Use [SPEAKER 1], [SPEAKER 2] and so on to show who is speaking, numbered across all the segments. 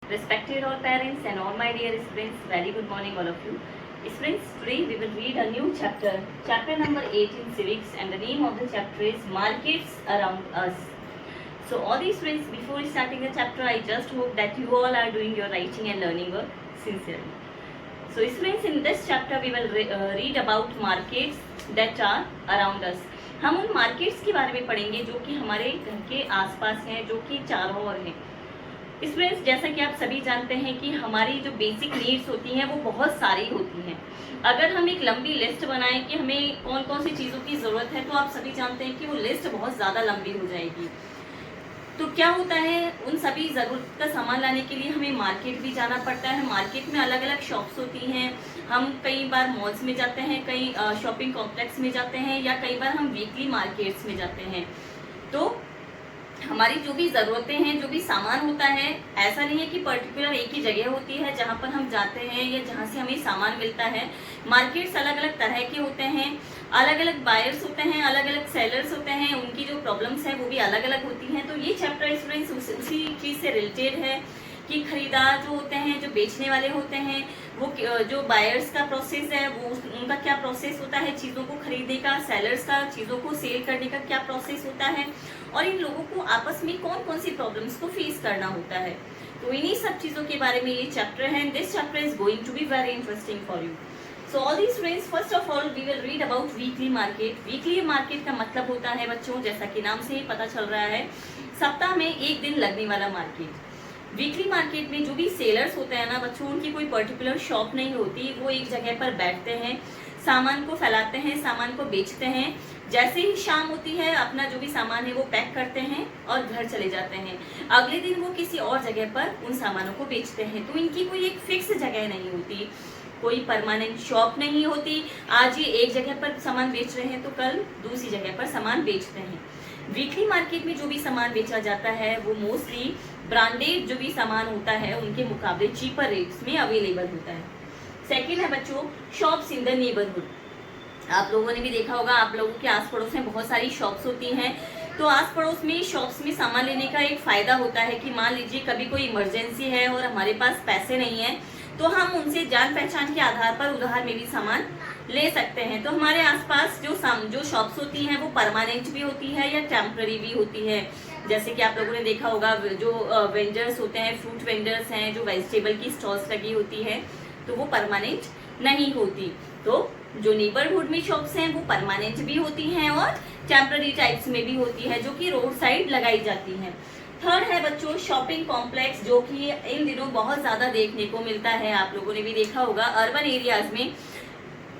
[SPEAKER 1] Respected all parents and all my dear students, very good morning all of you. Students, today we will read a new chapter, chapter number 8 in civics, and the name of the chapter is Markets Around Us. So all these students, before starting the chapter, I just hope that you all are doing your writing and learning work sincerely. So students, in this chapter we will read about markets that are around us. हम उन markets के बारे में पढ़ेंगे जो कि हमारे घर के आसपास हैं, जो कि चारों ओर हैं. स्टूडेंट्स, जैसा कि आप सभी जानते हैं कि हमारी जो बेसिक नीड्स होती हैं वो बहुत सारी होती हैं. अगर हम एक लंबी लिस्ट बनाएं कि हमें कौन कौन सी चीज़ों की ज़रूरत है, तो आप सभी जानते हैं कि वो लिस्ट बहुत ज़्यादा लंबी हो जाएगी. तो क्या होता है, उन सभी ज़रूरत का सामान लाने के लिए हमें मार्केट भी जाना पड़ता है. मार्केट में अलग अलग शॉप्स होती हैं. हम कई बार मॉल्स में जाते हैं, कई शॉपिंग कॉम्प्लेक्स में जाते हैं, या कई बार हम वीकली मार्केट्स में जाते हैं. तो हमारी जो भी ज़रूरतें हैं, जो भी सामान होता है, ऐसा नहीं है कि पर्टिकुलर एक ही जगह होती है जहाँ पर हम जाते हैं या जहाँ से हमें सामान मिलता है. मार्केट्स अलग अलग तरह के होते हैं, अलग अलग बायर्स होते हैं, अलग अलग सेलर्स होते हैं, उनकी जो प्रॉब्लम्स हैं वो भी अलग अलग होती हैं. तो ये चैप्टर स्टूडेंट्स उसी चीज़ से रिलेटेड है कि खरीदार जो होते हैं, जो बेचने वाले होते हैं, वो जो बायर्स का प्रोसेस है वो उनका क्या प्रोसेस होता है चीज़ों को खरीदने का, सेलर्स का चीज़ों को सेल करने का क्या प्रोसेस होता है, और इन लोगों को आपस में कौन कौन सी प्रॉब्लम्स को फेस करना होता है. तो इन्हीं सब चीज़ों के बारे में ये चैप्टर है. This chapter is going to be very interesting for you. So all these friends, first of all we will read about weekly market. Weekly market का मतलब होता है बच्चों, जैसा कि नाम से ही पता चल रहा है, सप्ताह में एक दिन लगने वाला मार्केट. वीकली मार्केट में जो भी सेलर्स होते हैं ना बच्चों, उनकी कोई पर्टिकुलर शॉप नहीं होती. वो एक जगह पर बैठते हैं, सामान को फैलाते हैं, सामान को बेचते हैं. जैसे ही शाम होती है, अपना जो भी सामान है वो पैक करते हैं और घर चले जाते हैं. अगले दिन वो किसी और जगह पर उन सामानों को बेचते हैं. तो इनकी कोई एक फिक्स जगह नहीं होती, कोई परमानेंट शॉप नहीं होती. आज ये एक जगह पर सामान बेच रहे हैं तो कल दूसरी जगह पर सामान बेचते हैं. वीकली मार्केट में जो भी सामान बेचा जाता है वो मोस्टली ब्रांडेड जो भी सामान होता है उनके मुकाबले चीपर रेट्स में अवेलेबल होता है. सेकेंड है बच्चों, शॉप्स इन द नेबरहुड. आप लोगों ने भी देखा होगा, आप लोगों के आस पड़ोस में बहुत सारी शॉप्स होती हैं. तो आस पड़ोस में शॉप्स में सामान लेने का एक फ़ायदा होता है कि मान लीजिए कभी कोई इमरजेंसी है और हमारे पास पैसे नहीं है, तो हम उनसे जान पहचान के आधार पर उधार में भी सामान ले सकते हैं. तो हमारे आसपास जो शॉप्स होती हैं वो परमानेंट भी होती है या टेम्पररी भी होती है. जैसे कि आप लोगों ने देखा होगा, जो वेंडर्स होते हैं, फ्रूट वेंडर्स हैं, जो वेजिटेबल की स्टॉल्स लगी होती है, तो वो परमानेंट नहीं होती. तो जो नेबरहुड में शॉप्स हैं वो परमानेंट भी होती हैं और टेम्पररी टाइप्स में भी होती है, जो कि रोड साइड लगाई जाती हैं. थर्ड है बच्चों, शॉपिंग कॉम्प्लेक्स, जो कि इन दिनों बहुत ज़्यादा देखने को मिलता है. आप लोगों ने भी देखा होगा, अर्बन एरियाज में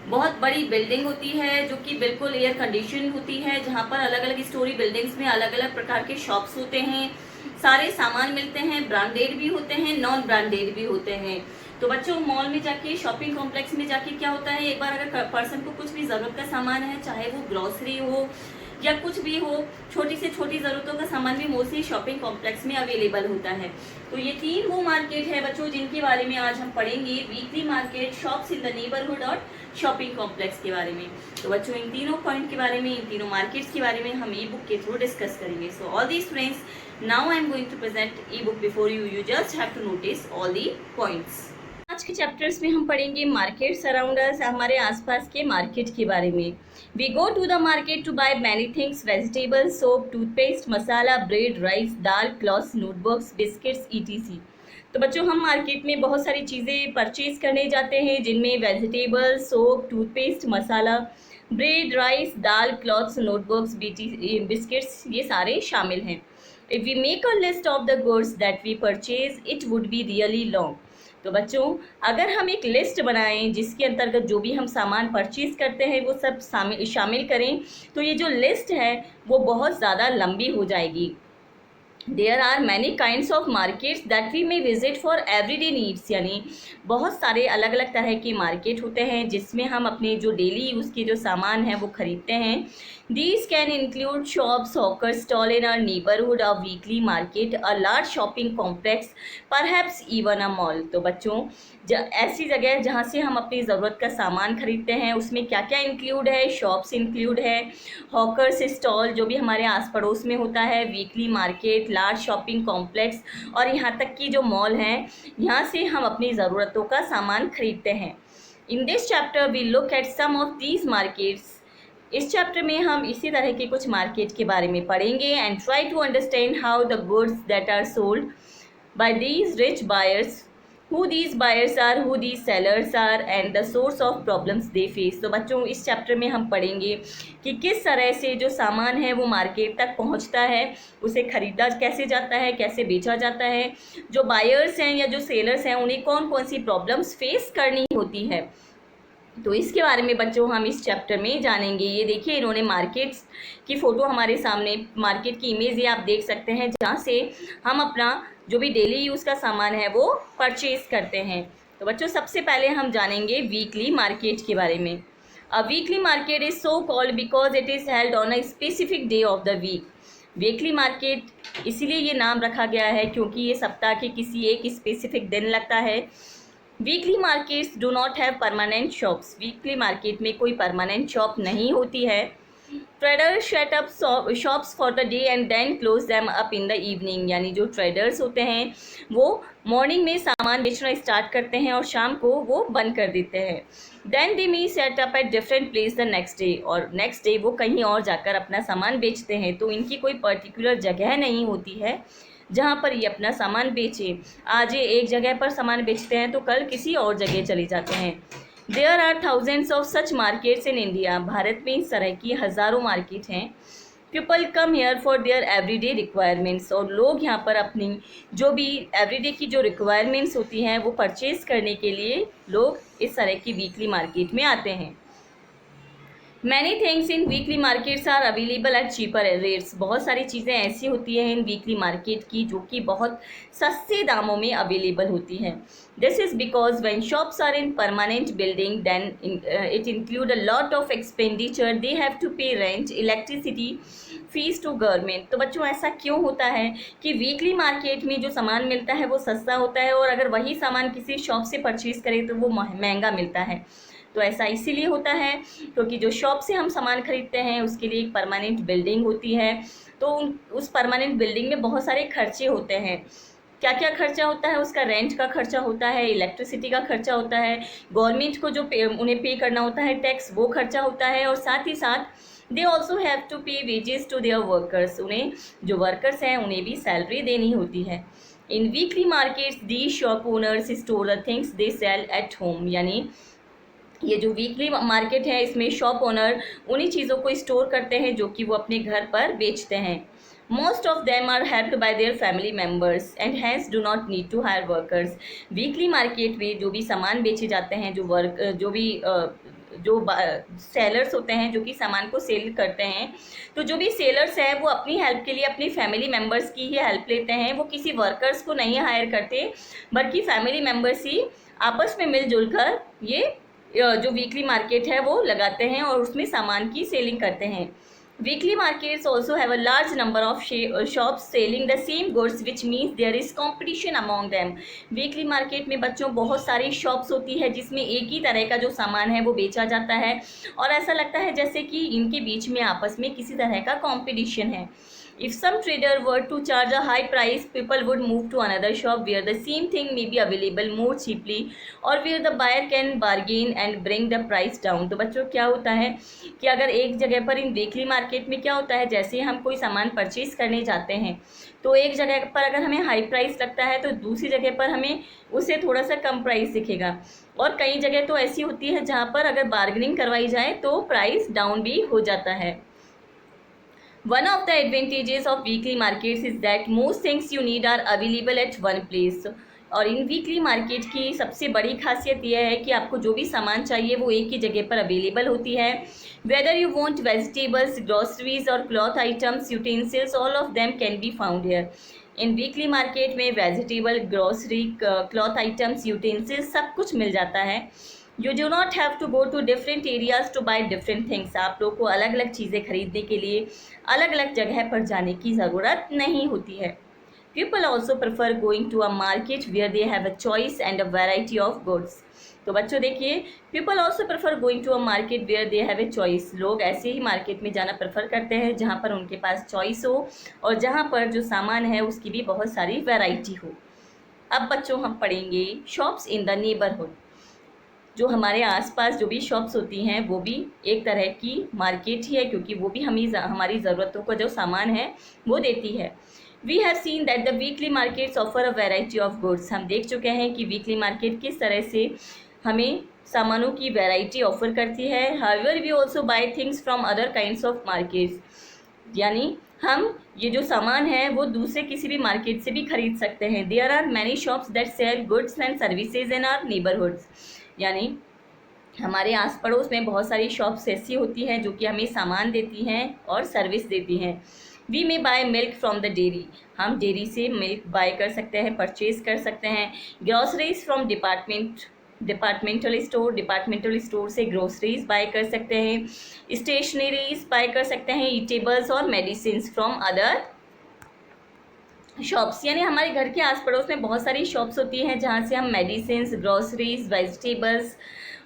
[SPEAKER 1] बहुत बड़ी बिल्डिंग होती है जो कि बिल्कुल एयर कंडीशन होती है, जहाँ पर अलग अलग स्टोरी बिल्डिंग्स में अलग अलग प्रकार के शॉप्स होते हैं. सारे सामान मिलते हैं, ब्रांडेड भी होते हैं, नॉन ब्रांडेड भी होते हैं. तो बच्चों, मॉल में जाके, शॉपिंग कॉम्प्लेक्स में जाके क्या होता है, एक बार अगर पर्सन को कुछ भी ज़रूरत का सामान है, चाहे वो ग्रॉसरी हो या कुछ भी हो, छोटी से छोटी ज़रूरतों का सामान भी मोस्टली शॉपिंग कॉम्प्लेक्स में अवेलेबल होता है. तो ये तीन वो मार्केट है बच्चों जिनके बारे में आज हम पढ़ेंगे. Weekly market, shops in the neighbourhood और शॉपिंग कॉम्प्लेक्स के बारे में. तो बच्चों, इन तीनों पॉइंट के बारे में, इन तीनों मार्केट्स के बारे में हम ई बुक के थ्रू डिस्कस करेंगे. So all these friends, now I am going to present e book before you. You just have to notice all the points. आज के चैप्टर्स में हम पढ़ेंगे मार्केट्स अराउंड अस, हमारे आसपास के मार्केट के बारे में. We go to the market to buy many things, vegetables, soap, toothpaste, masala, bread, rice, dal, clothes, notebooks, biscuits, etc. तो बच्चों, हम मार्केट में बहुत सारी चीज़ें परचेज करने जाते हैं, जिनमें वेजिटेबल्स, सोप, टूथपेस्ट, मसाला, ब्रेड, राइस, दाल, क्लॉथ्स, नोटबुक्स, बिस्किट्स, ये सारे शामिल हैं. If we make a list of the goods that we purchase, it would be really long. तो बच्चों, अगर हम एक लिस्ट बनाएं जिसके अंतर्गत जो भी हम सामान परचेज करते हैं वो सब शामिल करें, तो ये जो लिस्ट है वो बहुत ज़्यादा लंबी हो जाएगी. There are many kinds of markets that we may visit for everyday needs. यानी बहुत सारे अलग अलग तरह के मार्केट होते हैं जिसमें हम अपने जो डेली यूज़ के जो सामान हैं वो खरीदते हैं. These can include shops, hawker stall in our neighborhood, a weekly market, a large shopping complex, perhaps even a mall. तो बच्चों ऐसी जगह जहाँ से हम अपनी ज़रूरत का सामान खरीदते हैं उसमें क्या क्या इंक्लूड है? शॉप्स इंक्लूड है, हॉकर्स स्टॉल जो भी हमारे आस पड़ोस में होता है, weekly market, large shopping complex और यहाँ तक कि जो मॉल हैं यहाँ से हम अपनी ज़रूरतों का सामान खरीदते हैं. In this chapter we look at some of these markets. इस चैप्टर में हम इसी तरह के कुछ मार्केट के बारे में पढ़ेंगे and try to understand how the goods that are sold by these rich buyers, who these buyers are, who these sellers are and the source of problems they face. तो बच्चों इस चैप्टर में हम पढ़ेंगे कि किस तरह से जो सामान है वो मार्केट तक पहुंचता है, उसे खरीदा कैसे जाता है, कैसे बेचा जाता है, जो बायर्स हैं या जो सेलर्स हैं उन्हें कौन कौन सी प्रॉब्लम्स फेस करनी होती है. तो इसके बारे में बच्चों हम इस चैप्टर में जानेंगे. ये देखिए इन्होंने मार्केट्स की फ़ोटो हमारे सामने, मार्केट की इमेज ये आप देख सकते हैं जहाँ से हम अपना जो भी डेली यूज़ का सामान है वो परचेज़ करते हैं. तो बच्चों सबसे पहले हम जानेंगे वीकली मार्केट के बारे में. A weekly market is so called because it is held on a specific day of the week. Weekly market इसीलिए ये नाम रखा गया है क्योंकि ये सप्ताह के किसी एक स्पेसिफिक दिन लगता है. Weekly markets do not have permanent shops. Weekly market में कोई परमानेंट शॉप नहीं होती है. Traders set up shops for the day and then close them up in the evening. यानी जो ट्रेडर्स होते हैं वो मॉर्निंग में सामान बेचना स्टार्ट करते हैं और शाम को वो बंद कर देते हैं. Then they may set up at different place the next day. और नेक्स्ट डे वो कहीं और जाकर अपना सामान बेचते हैं. तो इनकी कोई पर्टिकुलर जगह नहीं होती है जहाँ पर ये अपना सामान बेचें. आज ये एक जगह पर सामान बेचते हैं तो कल किसी और जगह चले जाते हैं. There are thousands of such markets in India. Bharat में इस तरह की हज़ारों मार्केट हैं. People come here for their everyday requirements. और लोग यहाँ पर अपनी जो भी एवरीडे की जो रिक्वायरमेंट्स होती हैं वो परचेज़ करने के लिए लोग इस तरह की वीकली मार्केट में आते हैं. Many things in weekly markets are available at cheaper rates. बहुत सारी चीज़ें ऐसी होती हैं इन वीकली मार्केट की जो कि बहुत सस्ते दामों में अवेलेबल होती हैं. This is because when shops are in permanent building then it include a lot of expenditure. They have to pay rent, electricity, fees to government. तो बच्चों ऐसा क्यों होता है कि वीकली मार्केट में जो सामान मिलता है वो सस्ता होता है और अगर वही सामान किसी शॉप से परचेज़ करें तो वो महंगा मिलता है. तो ऐसा इसीलिए होता है क्योंकि जो शॉप से हम सामान खरीदते हैं उसके लिए एक परमानेंट बिल्डिंग होती है. तो उस परमानेंट बिल्डिंग में बहुत सारे खर्चे होते हैं. क्या क्या खर्चा होता है? उसका रेंट का खर्चा होता है, इलेक्ट्रिसिटी का खर्चा होता है, गवर्नमेंट को जो उन्हें पे करना होता है टैक्स, वो खर्चा होता है. और साथ ही साथ दे ऑल्सो हैव टू पे वेजेस टू देयर वर्कर्स. उन्हें जो वर्कर्स हैं उन्हें भी सैलरी देनी होती है. In weekly markets the shop owners store the things they sell at home. यानी ये जो वीकली मार्केट है इसमें शॉप ओनर उन्हीं चीज़ों को स्टोर करते हैं जो कि वो अपने घर पर बेचते हैं. Most of them are helped by their family members and hence do not need to hire workers. Weekly market में जो भी सामान बेचे जाते हैं, जो सेलर्स होते हैं जो कि सामान को सेल करते हैं, तो जो भी सेलर्स हैं वो अपनी हेल्प के लिए अपनी फैमिली मेम्बर्स की ही हेल्प लेते हैं. वो किसी वर्कर्स को नहीं हायर करते बल्कि फैमिली मेम्बर्स ही आपस में मिलजुल कर ये जो वीकली मार्केट है वो लगाते हैं और उसमें सामान की सेलिंग करते हैं. Weekly markets also have a large number of shops selling the same goods which means there is competition among them. Weekly market में बच्चों बहुत सारी शॉप्स होती है जिसमें एक ही तरह का जो सामान है वो बेचा जाता है और ऐसा लगता है जैसे कि इनके बीच में आपस में किसी तरह का कॉम्पिटिशन है. If some trader were to charge a high price, people would move to another shop where the same thing may be available more cheaply or where the buyer can bargain and bring the price down. तो बच्चों क्या होता है कि अगर एक जगह पर इन वीकली मार्केट में क्या होता है, जैसे हम कोई सामान परचेज करने जाते हैं तो एक जगह पर अगर हमें हाई प्राइस लगता है तो दूसरी जगह पर हमें उससे थोड़ा सा कम प्राइस दिखेगा. और कई जगह तो ऐसी होती है जहाँ पर अगर बार्गेनिंग करवाई जाए तो प्राइस डाउन भी हो जाता है. One of the advantages of weekly markets is that most things you need are available at one place. और इन वीकली मार्केट की सबसे बड़ी खासियत यह है कि आपको जो भी सामान चाहिए वो एक ही जगह पर अवेलेबल होती है. Whether you want vegetables, groceries or cloth items, utensils, all of them can be found here. In weekly market में vegetable, grocery, cloth items, utensils सब कुछ मिल जाता है. You do not have to go to different areas to buy different things. आप लोग को अलग अलग चीज़ें खरीदने के लिए अलग अलग जगह पर जाने की ज़रूरत नहीं होती है। People also prefer going to a market where they have a choice and a variety of goods. तो बच्चों देखिए, people also prefer going to a market where they have a choice. लोग ऐसे ही मार्केट में जाना प्रेफर करते हैं जहाँ पर उनके पास चॉइस हो और जहाँ पर जो सामान है उसकी भी बहुत सारी वेराइटी हो। अब बच्चों हम पढ़ेंगे शॉप्स इन द नेबरहुड। जो हमारे आसपास जो भी शॉप्स होती हैं वो भी एक तरह की मार्केट ही है, क्योंकि वो भी हमारी ज़रूरतों का जो सामान है वो देती है। We have seen that the weekly markets offer a variety of goods. हम देख चुके हैं कि वीकली मार्केट किस तरह से हमें सामानों की वैरायटी ऑफर करती है। However we also buy things from other kinds of markets, यानी हम ये जो सामान है वो दूसरे किसी भी मार्केट से भी खरीद सकते हैं। There are many shops that sell goods and services in our neighbourhoods, यानी हमारे आस पड़ोस में बहुत सारी शॉप्स ऐसी होती हैं जो कि हमें सामान देती हैं और सर्विस देती हैं। We may buy milk from the dairy. हम डेयरी से मिल्क बाय कर सकते हैं, परचेज कर सकते हैं। ग्रॉसरीज फ्रॉम डिपार्टमेंटल स्टोर से ग्रोसरीज बाय कर सकते हैं। स्टेशनरीज बाय कर सकते हैं। ईटेबल्स और मेडिसिन फ्रॉम अदर शॉप्स, यानी हमारे घर के आस पड़ोस में बहुत सारी शॉप्स होती हैं जहाँ से हम मेडिसिन, ग्रोसरीज, वेजिटेबल्स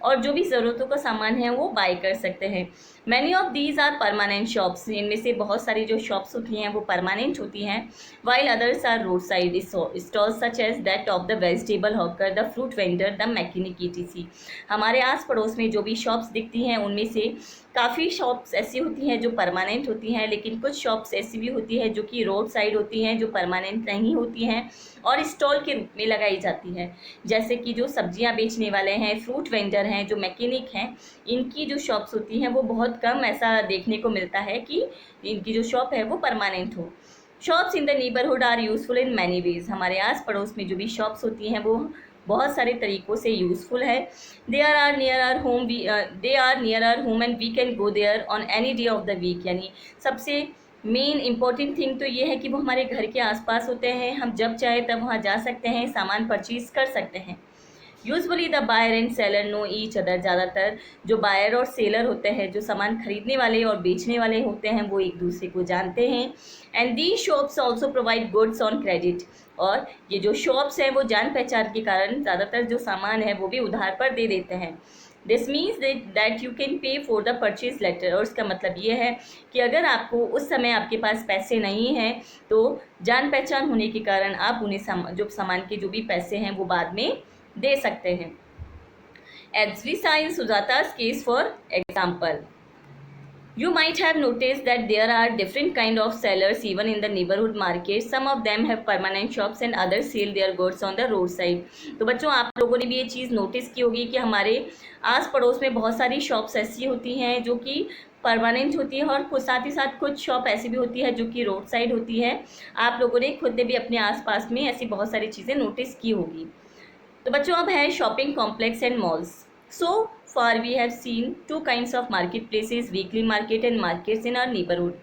[SPEAKER 1] और जो भी ज़रूरतों का सामान है वो बाय कर सकते हैं। Many of these are permanent shops. इनमें से बहुत सारी जो शॉप्स होती हैं वो परमानेंट होती हैं। While others are roadside stalls such as that of the vegetable hawker, the fruit vendor, the mechanic etc। हमारे आस पड़ोस में जो भी शॉप्स दिखती हैं उनमें से काफ़ी शॉप्स ऐसी होती हैं जो परमानेंट होती हैं, लेकिन कुछ शॉप्स ऐसी भी होती हैं जो कि रोड साइड होती हैं, जो परमानेंट नहीं होती हैं और स्टॉल के रूप में लगाई जाती है। जैसे कि जो सब्जियां बेचने वाले हैं, फ्रूट वेंडर हैं, जो मैकेनिक हैं, इनकी जो शॉप्स होती हैं वो बहुत कम ऐसा देखने को मिलता है कि इनकी जो शॉप है वो परमानेंट हो। Shops in the neighbourhood are useful in many ways. हमारे आस पड़ोस में जो भी शॉप्स होती हैं वो बहुत सारे तरीक़ों से यूज़फुल है। They are near our home and we can go there on any day of the week. यानी सबसे मेन इम्पॉर्टेंट थिंग तो ये है कि वो हमारे घर के आसपास होते हैं, हम जब चाहे तब वहाँ जा सकते हैं, सामान परचेज कर सकते हैं। Usually the buyer and seller know each other. ज़्यादातर जो बायर और सेलर होते हैं, जो सामान खरीदने वाले और बेचने वाले होते हैं, वो एक दूसरे को जानते हैं। And the shops also provide goods on credit. और ये जो शॉप्स हैं वो जान पहचान के कारण ज़्यादातर जो सामान है वो भी उधार पर दे देते हैं। This means that you can pay for the purchase later. और इसका मतलब ये है कि अगर आपको उस समय आपके पास पैसे नहीं हैं तो जान पहचान होने के कारण आप उन्हें जो सामान के जो भी पैसे हैं वो बाद में दे सकते हैं। As we saw in Sujata's case for example, you might have noticed that there are different kind of sellers even in the neighborhood market. Some of them have permanent shops and others sell their goods on the roadside. तो बच्चों, आप लोगों ने भी ये चीज़ notice की होगी कि हमारे आस पड़ोस में बहुत सारी शॉप्स ऐसी होती हैं जो कि परमानेंट होती है और साथ ही साथ कुछ शॉप ऐसी भी होती है जो कि रोड साइड होती है। आप लोगों ने खुद ने भी अपने आसपास में ऐसी बहुत सारी चीज़ें नोटिस की होगी। तो बच्चों, अब है shopping complex and malls. So far we have seen two kinds of market places, weekly market and markets in our neighbourhood.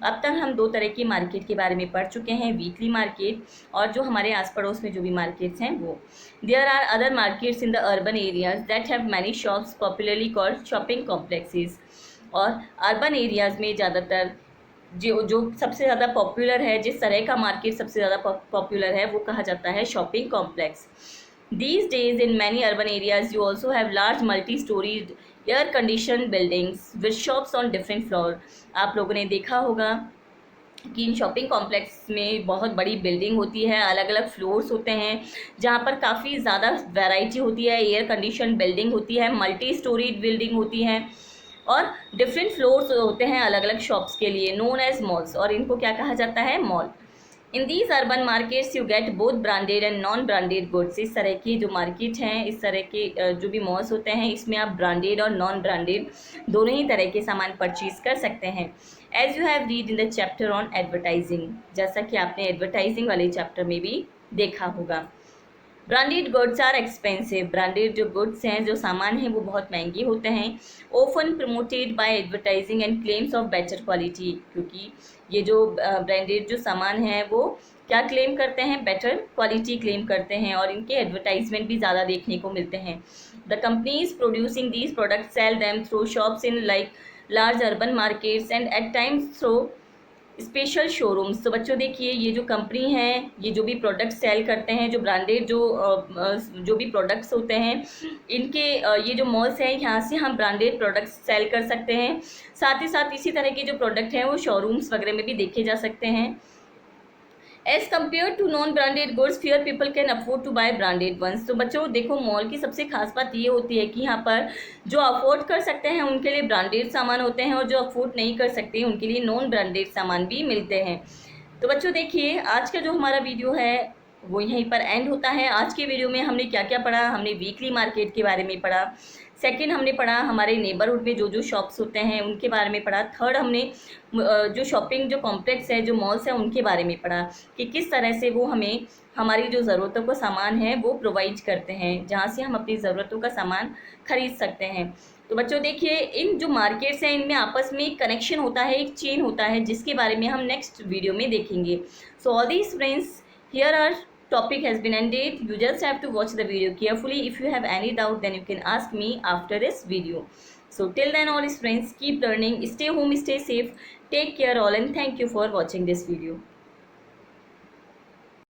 [SPEAKER 1] अब तक हम दो तरह की मार्केट के बारे में पढ़ चुके हैं, वीकली मार्केट और जो हमारे आस पड़ोस में जो भी मार्केट्स हैं वो। There are other markets in the urban areas that have many shops popularly called shopping complexes. और अर्बन एरियाज़ में ज़्यादातर जो सबसे ज़्यादा पॉपुलर है, जिस तरह का मार्केट सबसे ज़्यादा पॉपुलर है वो कहा जाता है shopping complex. These days in many urban areas you also have large multi-storied air conditioned buildings with shops on different floor। आप लोगों ने देखा होगा कि इन शॉपिंग कॉम्प्लेक्स में बहुत बड़ी बिल्डिंग होती है, अलग अलग फ्लोर्स होते हैं जहाँ पर काफ़ी ज़्यादा वैरायटी होती है, एयर कंडीशन बिल्डिंग होती है, मल्टी स्टोरीड बिल्डिंग होती है और डिफरेंट फ्लोर्स होते हैं अलग अलग शॉप्स के लिए, नोन एज मॉल्स। और इनको क्या कहा जाता है? Mall. In these urban markets you get both branded and non branded goods. इस तरह की जो मार्केट हैं, इस तरह के जो भी मॉल्स होते हैं, इसमें आप ब्रांडेड और नॉन ब्रांडेड दोनों ही तरह के सामान परचेज कर सकते हैं। As you have read in the chapter on advertising, जैसा कि आपने एडवर्टाइजिंग वाले चैप्टर में भी देखा होगा। Branded goods are expensive, branded जो गुड्स हैं, जो सामान हैं, वो बहुत महंगे होते हैं। Often promoted by advertising and claims of better quality, क्योंकि ये जो ब्रांडेड जो सामान है वो क्या क्लेम करते हैं, बेटर क्वालिटी क्लेम करते हैं, और इनके एडवर्टाइजमेंट भी ज़्यादा देखने को मिलते हैं। The companies producing these products sell them through shops in like large urban markets and at times through special showrooms. तो बच्चों देखिए, ये जो कंपनी है, ये जो भी प्रोडक्ट सेल करते हैं, जो ब्रांडेड जो भी प्रोडक्ट्स होते हैं, इनके ये जो मॉल्स हैं, यहाँ से हम ब्रांडेड प्रोडक्ट्स सेल कर सकते हैं। साथ ही साथ इसी तरह के जो प्रोडक्ट हैं वो शोरूम्स वगैरह में भी देखे जा सकते हैं। As compared to non branded goods, fewer people can afford to buy branded ones. तो बच्चों देखो, मॉल की सबसे खास बात ये होती है कि यहाँ पर जो अफोर्ड कर सकते हैं उनके लिए ब्रांडेड सामान होते हैं, और जो अफोर्ड नहीं कर सकते उनके लिए नॉन ब्रांडेड सामान भी मिलते हैं। तो बच्चों देखिए, आज का जो हमारा वीडियो है वो यहीं पर एंड होता है। आज के वीडियो में हमने क्या क्या पढ़ा, हमने वीकली मार्केट के बारे में पढ़ा। सेकंड, हमने पढ़ा हमारे नेबरहुड में जो जो शॉप्स होते हैं उनके बारे में पढ़ा। थर्ड, हमने जो शॉपिंग जो कॉम्प्लेक्स है, जो मॉल्स हैं, उनके बारे में पढ़ा कि किस तरह से वो हमें हमारी जो ज़रूरतों का सामान है वो प्रोवाइड करते हैं, जहाँ से हम अपनी ज़रूरतों का सामान खरीद सकते हैं। तो बच्चों देखिए, इन जो मार्केट्स हैं इनमें आपस में एक कनेक्शन होता है, एक चेन होता है, जिसके बारे में हम नेक्स्ट वीडियो में देखेंगे। So all these friends, here are topic has been ended. You just have to watch the video carefully. If you have any doubt, then you can ask me after this video. So till then, all friends, keep learning, stay home, stay safe, take care all, and thank you for watching this video.